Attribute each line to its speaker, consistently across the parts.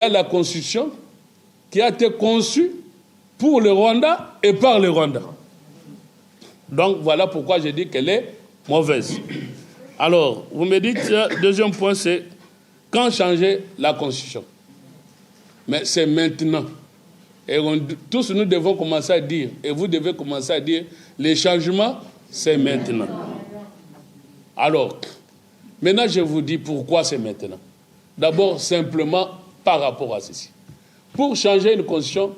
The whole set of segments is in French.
Speaker 1: la Constitution qui a été conçue pour le Rwanda et par le Rwanda. Donc voilà pourquoi j'ai dit qu'elle est mauvaise. Alors, vous me dites, deuxième point, c'est quand changer la Constitution. Mais c'est maintenant. Et tous nous devons commencer à dire, et vous devez commencer à dire, les changements, c'est maintenant. Alors, maintenant je vous dis pourquoi c'est maintenant. D'abord, simplement par rapport à ceci. Pour changer une constitution,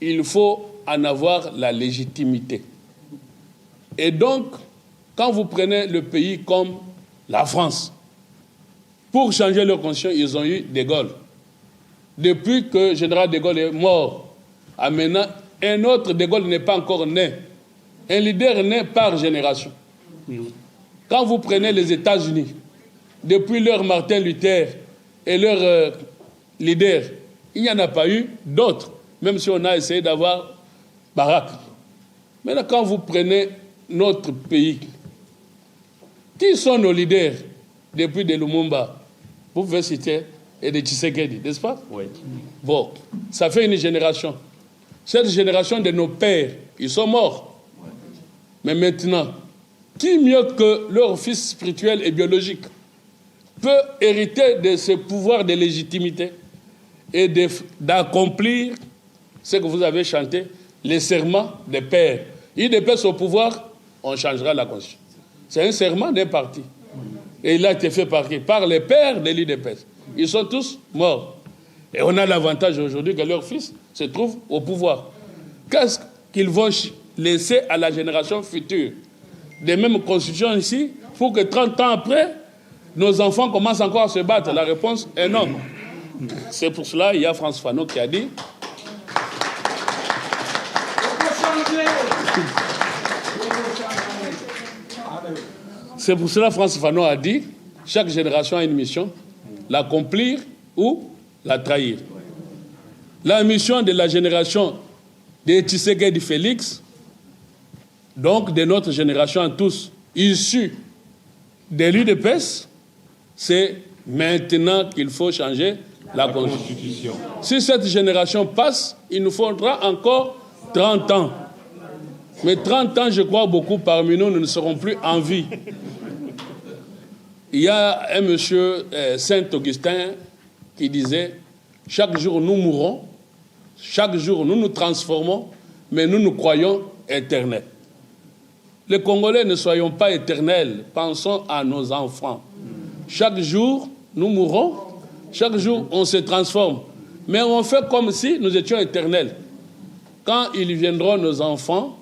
Speaker 1: il faut en avoir la légitimité. Et donc, quand vous prenez le pays comme la France, pour changer leur constitution, ils ont eu De Gaulle. Depuis que le général De Gaulle est mort, à maintenant, un autre De Gaulle n'est pas encore né. Un leader né par génération. Quand vous prenez les États-Unis, depuis leur Martin Luther et leur leader, il n'y en a pas eu d'autres, même si on a essayé d'avoir Barack. Maintenant, quand vous prenez notre pays, qui sont nos leaders depuis de Lumumba? Vous pouvez citer et de Tshisekedi, n'est-ce pas? Oui. Bon, ça fait une génération. Cette génération de nos pères, ils sont morts. Mais maintenant, qui mieux que leur fils spirituel et biologique peut hériter de ce pouvoir de légitimité et d'accomplir ce que vous avez chanté, les serments des pères. Il dépasse au pouvoir, on changera la Constitution. C'est un serment d'un parti. Et il a été fait par qui? Par les pères de l'IDPS. Ils sont tous morts. Et on a l'avantage aujourd'hui que leur fils se trouve au pouvoir. Qu'est-ce qu'ils vont laisser à la génération future? Des mêmes constitutions ici, pour que 30 ans après, nos enfants commencent encore à se battre? La réponse est non. C'est pour cela qu'il y a Frantz Fanon qui a dit c'est pour cela que Frantz Fanon a dit chaque génération a une mission, l'accomplir ou la trahir. La mission de la génération de Tshisekedi Félix, donc de notre génération à tous, issus de l'UDPS, c'est maintenant qu'il faut changer la Constitution. Si cette génération passe, il nous faudra encore 30 ans. Mais 30 ans, je crois, beaucoup parmi nous ne seront plus en vie. Il y a un monsieur Saint-Augustin qui disait « Chaque jour nous mourons, chaque jour nous nous transformons, mais nous nous croyons éternels. » Les Congolais, ne soyons pas éternels, pensons à nos enfants. Chaque jour nous mourons, chaque jour on se transforme, mais on fait comme si nous étions éternels. Quand ils viendront, nos enfants,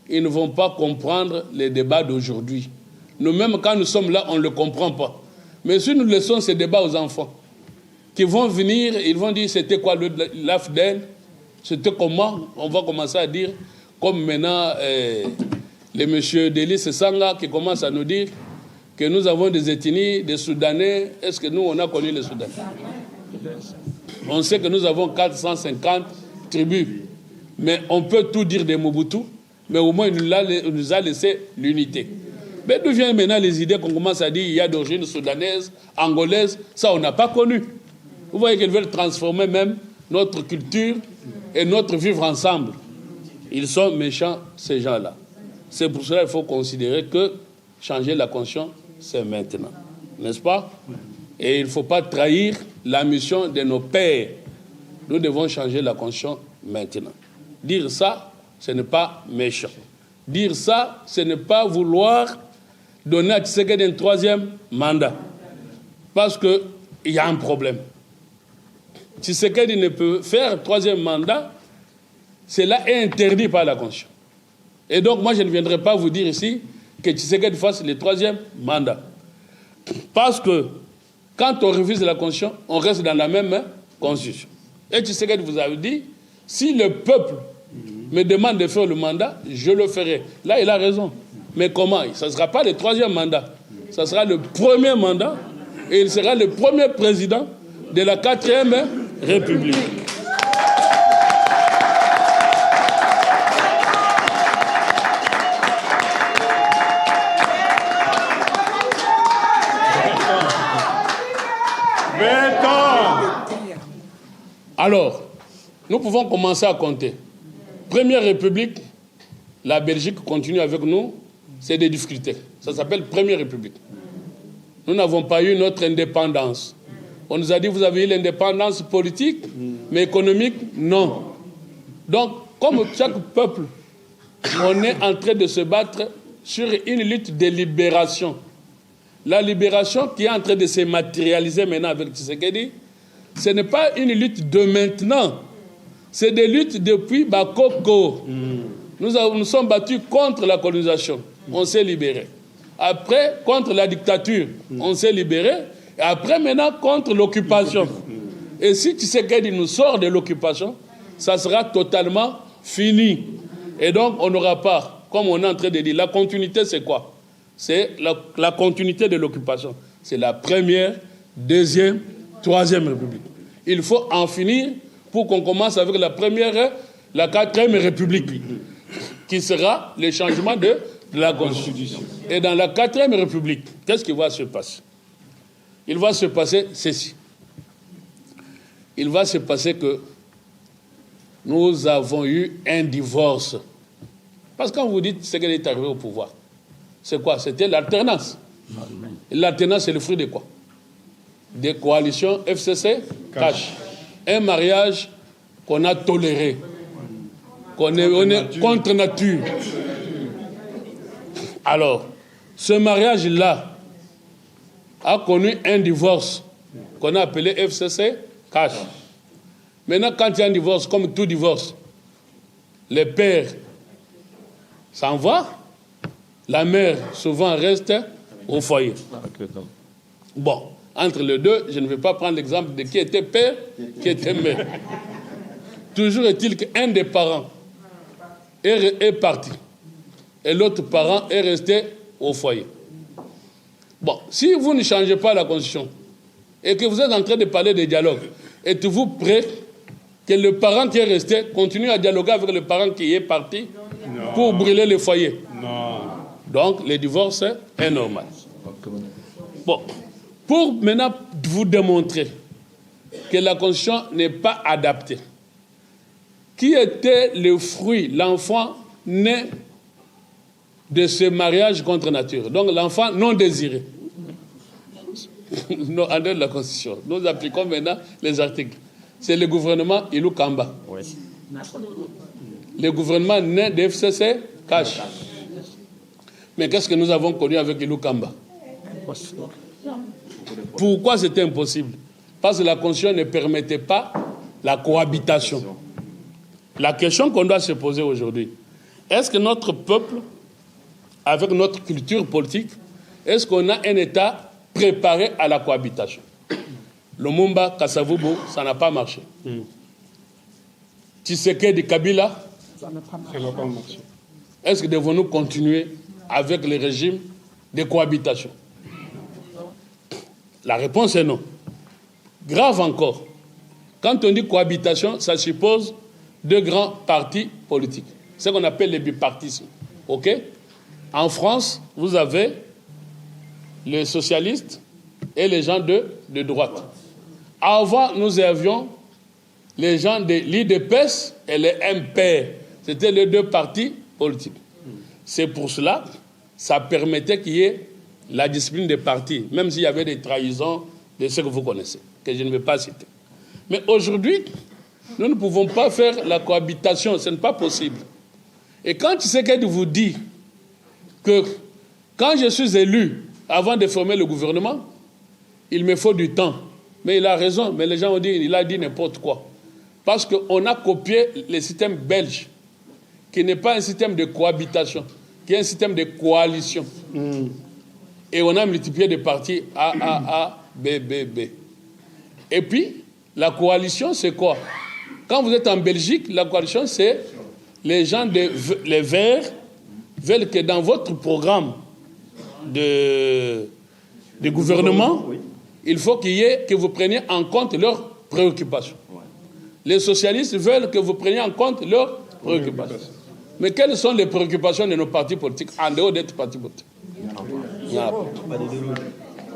Speaker 1: ils ne vont pas comprendre les débats d'aujourd'hui. Nous-mêmes, quand nous sommes là, on ne le comprend pas. Mais si nous laissons ces débats aux enfants, qui vont venir, ils vont dire c'était quoi l'AFDEL, c'était comment, on va commencer à dire, comme maintenant les messieurs Delis et Sanga qui commencent à nous dire que nous avons des ethnies, des Soudanais. Est-ce que nous, on a connu les Soudanais? On sait que nous avons 450 tribus. Mais on peut tout dire des Mobutu, mais au moins il nous a laissé l'unité. Mais d'où viennent maintenant les idées qu'on commence à dire il y a d'origine soudanaise, angolaise? Ça, on n'a pas connu. Vous voyez qu'ils veulent transformer même notre culture et notre vivre ensemble. Ils sont méchants, ces gens-là. C'est pour cela qu'il faut considérer que changer la Constitution, c'est maintenant. N'est-ce pas? Et il ne faut pas trahir la mission de nos pères. Nous devons changer la Constitution maintenant. Dire ça, ce n'est pas méchant. Dire ça, ce n'est pas vouloir donner à Tshisekedi un troisième mandat. Parce qu'il y a un problème. Tshisekedi ne peut faire un troisième mandat, cela est interdit par la Constitution. Et donc, moi, je ne viendrai pas vous dire ici que Tshisekedi fasse le troisième mandat. Parce que quand on refuse la Constitution, on reste dans la même Constitution. Et Tshisekedi vous a dit, si le peuple me demande de faire le mandat, je le ferai. Là, il a raison. Mais comment? Ce ne sera pas le troisième mandat. Ce sera le premier mandat et il sera le premier président de la 4e République. Alors, nous pouvons commencer à compter. Première République, la Belgique continue avec nous, c'est des difficultés. Ça s'appelle Première République. Nous n'avons pas eu notre indépendance. On nous a dit, vous avez eu l'indépendance politique, mais économique, non. Donc, comme chaque peuple, on est en train de se battre sur une lutte de libération. La libération qui est en train de se matérialiser maintenant avec Tshisekedi, ce n'est pas une lutte de maintenant. C'est des luttes depuis Bakoko. Nous sommes battus contre la colonisation. On s'est libéré. Après, contre la dictature, on s'est libéré. Et après, maintenant, contre l'occupation. Et si Tshisekedi nous sort de l'occupation, ça sera totalement fini. Et donc, on n'aura pas, comme on est en train de dire, la continuité, c'est quoi? C'est la continuité de l'occupation. C'est la première, deuxième, troisième République. Il faut en finir pour qu'on commence avec la quatrième République, qui sera le changement de la Constitution. Et dans la quatrième République, qu'est-ce qui va se passer? Il va se passer ceci. Il va se passer que nous avons eu un divorce. Parce que quand vous dites ce qu'elle est arrivé au pouvoir, c'est quoi? C'était l'alternance. L'alternance, c'est le fruit de quoi? Des coalitions FCC, cash. Un mariage qu'on a toléré. On est contre nature. Alors, ce mariage-là a connu un divorce qu'on a appelé FCC cash. Maintenant, quand il y a un divorce, comme tout divorce, les pères s'en vont, la mère souvent reste au foyer. Bon, entre les deux, je ne vais pas prendre l'exemple de qui était père, qui était mère. Toujours est-il qu'un des parents est parti et l'autre parent est resté au foyer. Bon, si vous ne changez pas la Constitution et que vous êtes en train de parler de dialogue, êtes-vous prêt que le parent qui est resté continue à dialoguer avec le parent qui est parti pour brûler le foyer? Non. Donc, le divorce est normal. Bon, pour maintenant vous démontrer que la Constitution n'est pas adaptée, qui était le fruit, l'enfant né de ce mariage contre nature, donc l'enfant non désiré, en dehors de la Constitution. Nous appliquons maintenant les articles. C'est le gouvernement Ilou Kamba. Oui. Le gouvernement né de FCC cash. Mais qu'est-ce que nous avons connu avec Ilou Kamba? Pourquoi c'était impossible? Parce que la Constitution ne permettait pas la cohabitation. La question qu'on doit se poser aujourd'hui, est-ce que notre peuple, avec notre culture politique, est-ce qu'on a un État préparé à la cohabitation? Lumumba, Kasavubu, ça n'a pas marché. Tshisekedi, Kabila, ça n'a pas marché. Est-ce que devons-nous continuer avec le régime de cohabitation? La réponse est non. Grave encore. Quand on dit cohabitation, ça suppose deux grands partis politiques. C'est ce qu'on appelle le bipartisme. OK? En France, vous avez les socialistes et les gens de droite. Avant, nous avions les gens de l'IDPS et les MPR. C'était les deux partis politiques. C'est pour cela que ça permettait qu'il y ait la discipline des partis, même s'il y avait des trahisons de ce que vous connaissez, que je ne vais pas citer. Mais aujourd'hui, nous ne pouvons pas faire la cohabitation, ce n'est pas possible. Et quand Tshisekedi vous dit que quand je suis élu, avant de former le gouvernement, il me faut du temps. Mais il a raison, mais les gens ont dit, il a dit n'importe quoi. Parce qu'on a copié le système belge, qui n'est pas un système de cohabitation, qui est un système de coalition. Et on a multiplié des partis A, B, B, B. Et puis, la coalition, c'est quoi? Quand vous êtes en Belgique, la coalition, c'est les gens, les Verts, veulent que dans votre programme de gouvernement, il faut que vous preniez en compte leurs préoccupations. Les socialistes veulent que vous preniez en compte leurs préoccupations. Mais quelles sont les préoccupations de nos partis politiques en dehors d'être partis politiques?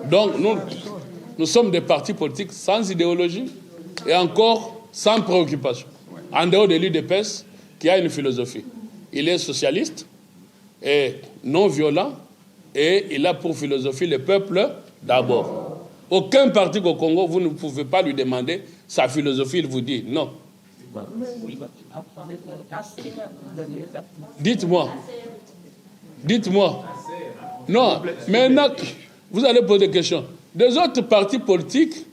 Speaker 1: Donc, nous sommes des partis politiques sans idéologie et encore sans préoccupation. En dehors de l'UDPS, qui a une philosophie. Il est socialiste et non violent et il a pour philosophie le peuple d'abord. Aucun parti au Congo, vous ne pouvez pas lui demander sa philosophie, il vous dit non. Dites-moi. Non, maintenant, vous allez poser des questions. Des autres partis politiques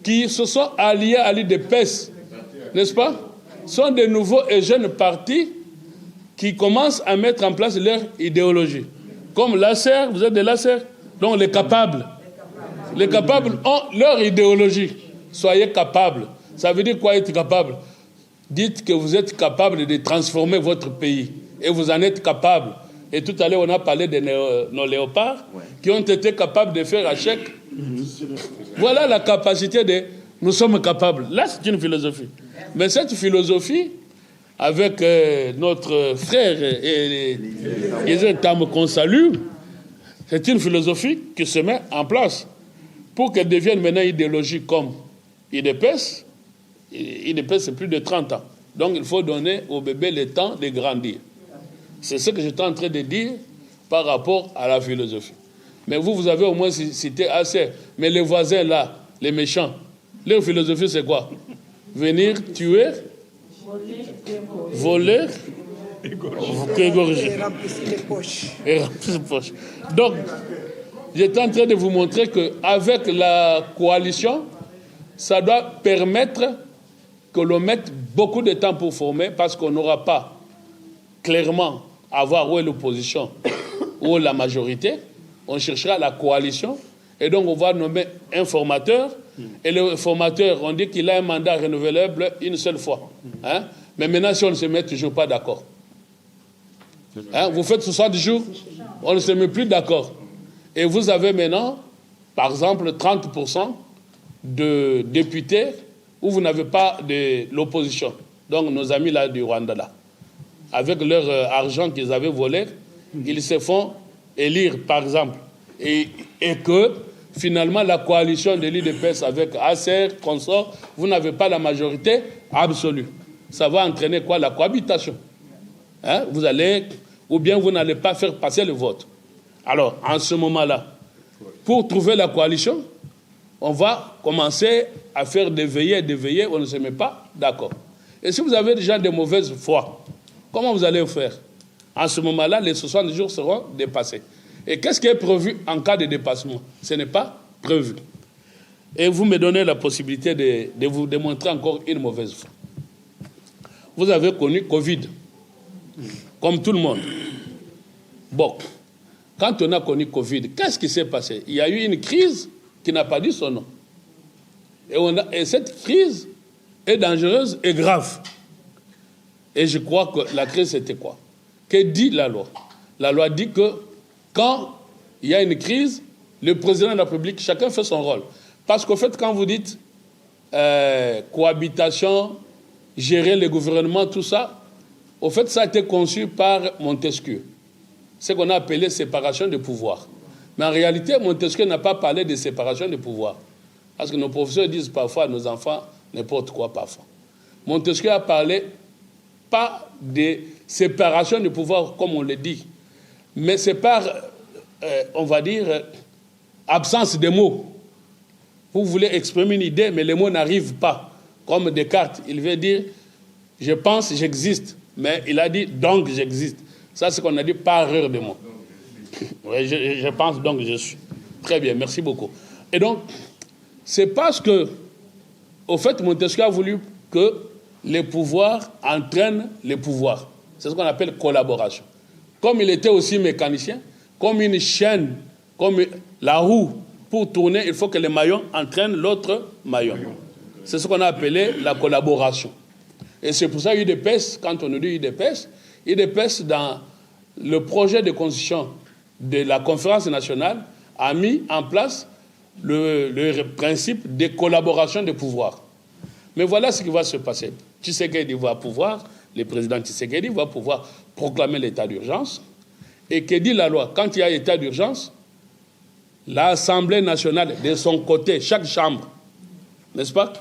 Speaker 1: qui se sont alliés à l'UDPS, n'est-ce pas, sont de nouveaux et jeunes partis qui commencent à mettre en place leur idéologie. Comme l'ACER, vous êtes de l'ACER, donc les capables. Les capables ont leur idéologie. Soyez capables. Ça veut dire quoi être capable? Dites que vous êtes capable de transformer votre pays. Et vous en êtes capable. Et tout à l'heure, on a parlé de nos léopards qui ont été capables de faire un chèque. Voilà la capacité de... Nous sommes capables. Là, c'est une philosophie. Mais cette philosophie, avec notre frère et les Tam qu'on salue, c'est une philosophie qui se met en place pour qu'elle devienne maintenant idéologique comme IDPS. IDPS, c'est plus de 30 ans. Donc, il faut donner au bébé le temps de grandir. C'est ce que j'étais en train de dire par rapport à la philosophie. Mais vous avez au moins cité assez. Mais les voisins là, les méchants, leur philosophie c'est quoi? Venir tuer, voler, égorger.
Speaker 2: Et remplir les poches.
Speaker 1: Et remplir les poches. Donc, j'étais en train de vous montrer qu'avec la coalition, ça doit permettre que l'on mette beaucoup de temps pour former parce qu'on n'aura pas clairement à voir où est l'opposition, où est la majorité. On cherchera la coalition et donc on va nommer un formateur. Et le formateur, on dit qu'il a un mandat renouvelable une seule fois. Hein? Mais maintenant, si on ne se met toujours pas d'accord, hein? Vous faites 60 jours, on ne se met plus d'accord. Et vous avez maintenant, par exemple, 30% de députés où vous n'avez pas de l'opposition. Donc nos amis là du Rwanda, là, avec leur argent qu'ils avaient volé, ils se font élire, par exemple. Et que, finalement, la coalition de l'UDPS avec ACER, consort, vous n'avez pas la majorité absolue. Ça va entraîner quoi? La cohabitation. Hein? Vous allez... Ou bien vous n'allez pas faire passer le vote. Alors, en ce moment-là, pour trouver la coalition, on va commencer à faire des veillées, on ne se met pas d'accord. Et si vous avez déjà de mauvaises foi, comment vous allez faire? En ce moment-là, les 60 jours seront dépassés. Et qu'est-ce qui est prévu en cas de dépassement? Ce n'est pas prévu. Et vous me donnez la possibilité de vous démontrer encore une mauvaise foi. Vous avez connu Covid, comme tout le monde. Bon, quand on a connu Covid, qu'est-ce qui s'est passé? Il y a eu une crise qui n'a pas dit son nom. Et cette crise est dangereuse et grave. Et je crois que la crise, c'était quoi? Que dit la loi? La loi dit que quand il y a une crise, le président de la République, chacun fait son rôle. Parce qu'au fait, quand vous dites cohabitation, gérer le gouvernement, tout ça, au fait, ça a été conçu par Montesquieu. Ce qu'on a appelé séparation de pouvoir. Mais en réalité, Montesquieu n'a pas parlé de séparation de pouvoir. Parce que nos professeurs disent parfois à nos enfants n'importe quoi parfois. Montesquieu a parlé pas de séparation de pouvoir comme on le dit, mais c'est par, on va dire, absence de mots. Vous voulez exprimer une idée, mais les mots n'arrivent pas. Comme Descartes, il veut dire je pense, j'existe. Mais il a dit donc j'existe. Ça, c'est ce qu'on a dit par erreur de mots. Oui, je pense donc je suis. Très bien, merci beaucoup. Et donc, c'est parce que, au fait, Montesquieu a voulu que les pouvoirs entraînent les pouvoirs. C'est ce qu'on appelle collaboration. Comme il était aussi mécanicien, comme une chaîne, comme la roue, pour tourner, il faut que les maillons entraînent l'autre maillon. C'est ce qu'on a appelé la collaboration. Et c'est pour ça UDPS, quand on nous dit UDPS, dans le projet de constitution de la conférence nationale, a mis en place le principe de collaboration de pouvoir. Mais voilà ce qui va se passer. Tshisekedi va pouvoir, le président Tshisekedi va pouvoir proclamer l'état d'urgence. Et que dit la loi? Quand il y a état d'urgence, l'Assemblée nationale, de son côté, chaque chambre, n'est-ce pas,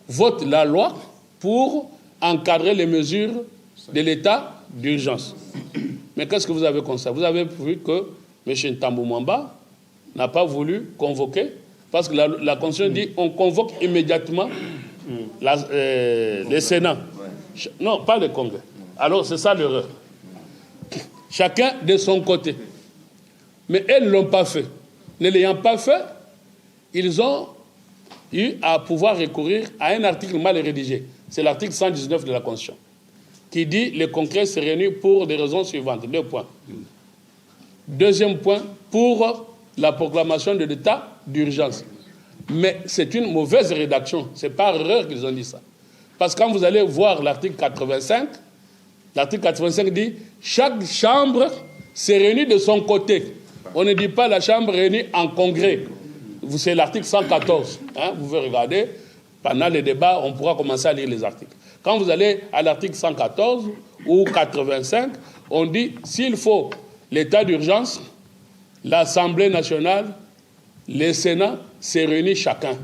Speaker 1: vote la loi pour encadrer les mesures de l'état d'urgence. Mais qu'est-ce que vous avez constaté? Vous avez vu que M. Ntambou Mwamba n'a pas voulu convoquer, parce que la Constitution dit on convoque immédiatement le Sénat. Non, pas le Congrès. Alors, c'est ça l'erreur. Chacun de son côté. Mais elles ne l'ont pas fait. Ne l'ayant pas fait, ils ont eu à pouvoir recourir à un article mal rédigé. C'est l'article 119 de la Constitution, qui dit le Congrès se réunit pour des raisons suivantes. 2 points. Deuxième point, pour la proclamation de l'état d'urgence. Mais c'est une mauvaise rédaction. C'est par erreur qu'ils ont dit ça. Parce que quand vous allez voir l'article 85 dit « Chaque chambre se réunit de son côté ». On ne dit pas la chambre réunie en congrès. C'est l'article 114. Hein, vous pouvez regarder. Pendant les débats, on pourra commencer à lire les articles. Quand vous allez à l'article 114 ou 85, on dit s'il faut l'état d'urgence, l'Assemblée nationale, le Sénat se réunissent chacun.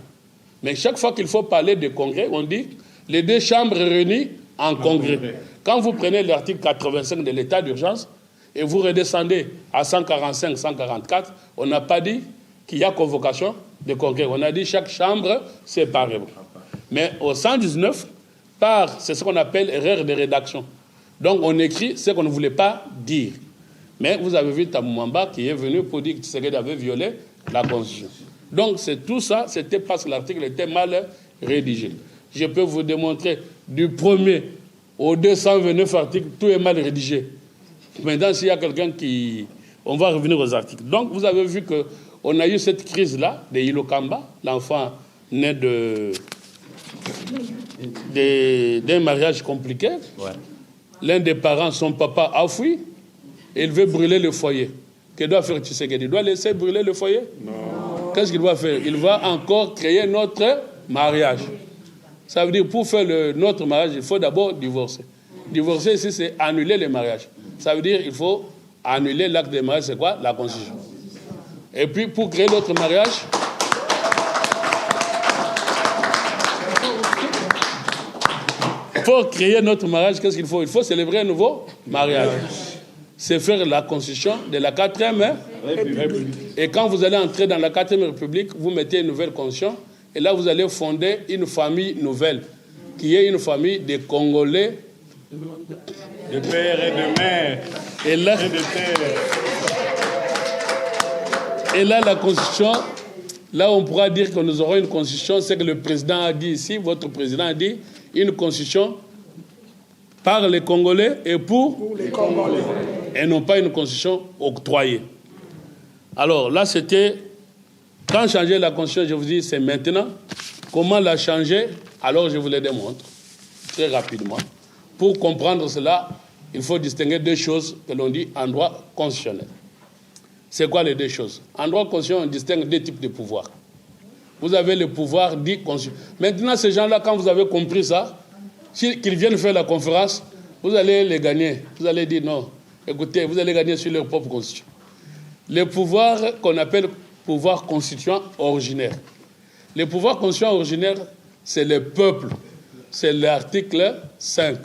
Speaker 1: Mais chaque fois qu'il faut parler de congrès, on dit les 2 chambres réunies en congrès. Quand vous prenez l'article 85 de l'état d'urgence et vous redescendez à 145, 144, on n'a pas dit qu'il y a convocation de congrès. On a dit chaque chambre séparément. Mais au 119, c'est ce qu'on appelle erreur de rédaction. Donc on écrit ce qu'on ne voulait pas dire. Mais vous avez vu Ntambou Mwamba qui est venu pour dire que Tshisekedi avait violé la Constitution. Donc c'est tout ça, c'était parce que l'article était mal rédigé. Je peux vous démontrer du 1er au 229 articles, tout est mal rédigé. Maintenant, s'il y a quelqu'un qui... On va revenir aux articles. Donc vous avez vu qu'on a eu cette crise-là de Ilokamba, l'enfant né d'un mariage compliqué. Ouais. L'un des parents, son papa, a fui. Et il veut brûler le foyer. Que doit faire Tshisekedi? Il doit laisser brûler le foyer? Non. Qu'est-ce qu'il doit faire? Il va encore créer notre mariage. Ça veut dire, pour faire notre mariage, il faut d'abord divorcer. Divorcer ici, c'est annuler le mariage. Ça veut dire qu'il faut annuler l'acte de mariage, c'est quoi? La Constitution. Et puis, pour créer notre mariage, pour créer notre mariage, qu'est-ce qu'il faut? Il faut célébrer un nouveau mariage. C'est faire la Constitution de la 4e République. Et quand vous allez entrer dans la 4e République, vous mettez une nouvelle Constitution, et là, vous allez fonder une famille nouvelle, qui est une famille de Congolais,
Speaker 2: de père et de mère,
Speaker 1: et là,
Speaker 2: et de terre.
Speaker 1: Et là, la Constitution, là, on pourra dire que nous aurons une Constitution, c'est que le président a dit ici, votre président a dit, une Constitution par les Congolais et pour les Congolais. Et non pas une Constitution octroyée. Alors là, c'était... Quand changer la Constitution, je vous dis, c'est maintenant. Comment la changer? Alors, je vous le démontre très rapidement. Pour comprendre cela, il faut distinguer 2 choses que l'on dit en droit constitutionnel. C'est quoi les 2 choses? En droit constitutionnel, on distingue 2 types de pouvoirs. Vous avez le pouvoir dit constitutionnel. Maintenant, ces gens-là, quand vous avez compris ça, qu'ils viennent faire la conférence, vous allez les gagner. Vous allez dire non. Écoutez, vous allez gagner sur leur propre constitution. Les pouvoirs qu'on appelle pouvoir constituant originaire. Les pouvoirs constituants originaires, c'est le peuple. C'est l'article 5.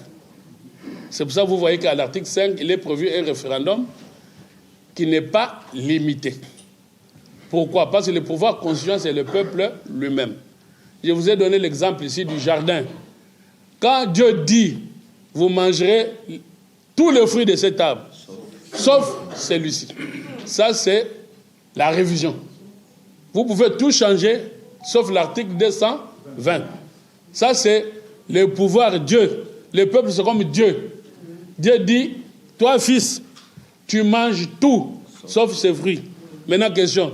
Speaker 1: C'est pour ça que vous voyez qu'à l'article 5, il est prévu un référendum qui n'est pas limité. Pourquoi? Parce que le pouvoir constituant, c'est le peuple lui-même. Je vous ai donné l'exemple ici du jardin. Quand Dieu dit, vous mangerez tous les fruits de cet arbre, sauf celui-ci. Ça, c'est la révision. Vous pouvez tout changer, sauf l'article 220. Ça, c'est le pouvoir Dieu. Le peuple, c'est comme Dieu. Dieu dit, toi, fils, tu manges tout, sauf ses fruits. Maintenant, question.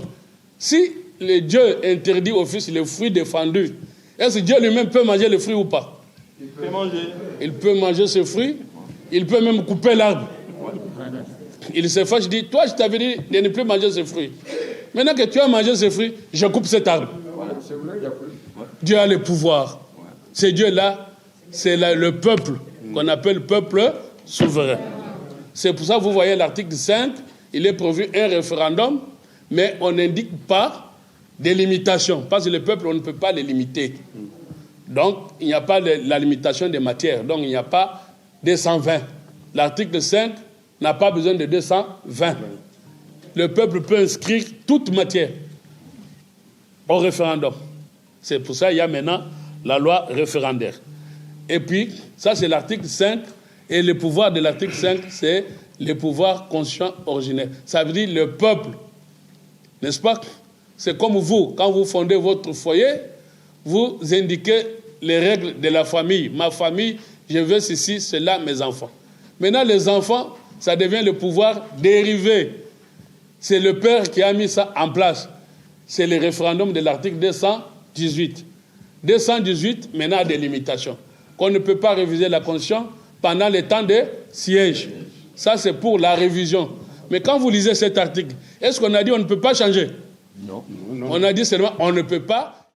Speaker 1: Si le Dieu interdit au fils les fruits défendus, est-ce que Dieu lui-même peut manger les fruits ou pas?
Speaker 2: Il peut manger.
Speaker 1: Il peut manger ses fruits. Il peut même couper l'arbre. Il se fâche, dit, toi, je t'avais dit de ne plus manger ces fruits. Maintenant que tu as mangé ces fruits, je coupe cet arbre. Dieu a le pouvoir. C'est Dieu-là, c'est le peuple, qu'on appelle peuple souverain. C'est pour ça que vous voyez l'article 5, il est prévu un référendum, mais on n'indique pas des limitations. Parce que le peuple, on ne peut pas les limiter. Donc, il n'y a pas la limitation des matières. Donc, il n'y a pas 220. L'article 5 n'a pas besoin de 220. Le peuple peut inscrire toute matière au référendum. C'est pour ça qu'il y a maintenant la loi référendaire. Et puis, ça c'est l'article 5. Et le pouvoir de l'article 5, c'est le pouvoir conscient originel. Ça veut dire le peuple. N'est-ce pas? C'est comme vous, quand vous fondez votre foyer, vous indiquez les règles de la famille. Ma famille, je veux ceci, cela, mes enfants. Maintenant, les enfants, ça devient le pouvoir dérivé. C'est le père qui a mis ça en place. C'est le référendum de l'article 218. 218, maintenant, a des limitations. Qu'on ne peut pas réviser la Constitution pendant le temps de siège. Ça, c'est pour la révision. Mais quand vous lisez cet article, est-ce qu'on a dit on ne peut pas changer?
Speaker 2: Non.
Speaker 1: On a dit seulement on ne peut pas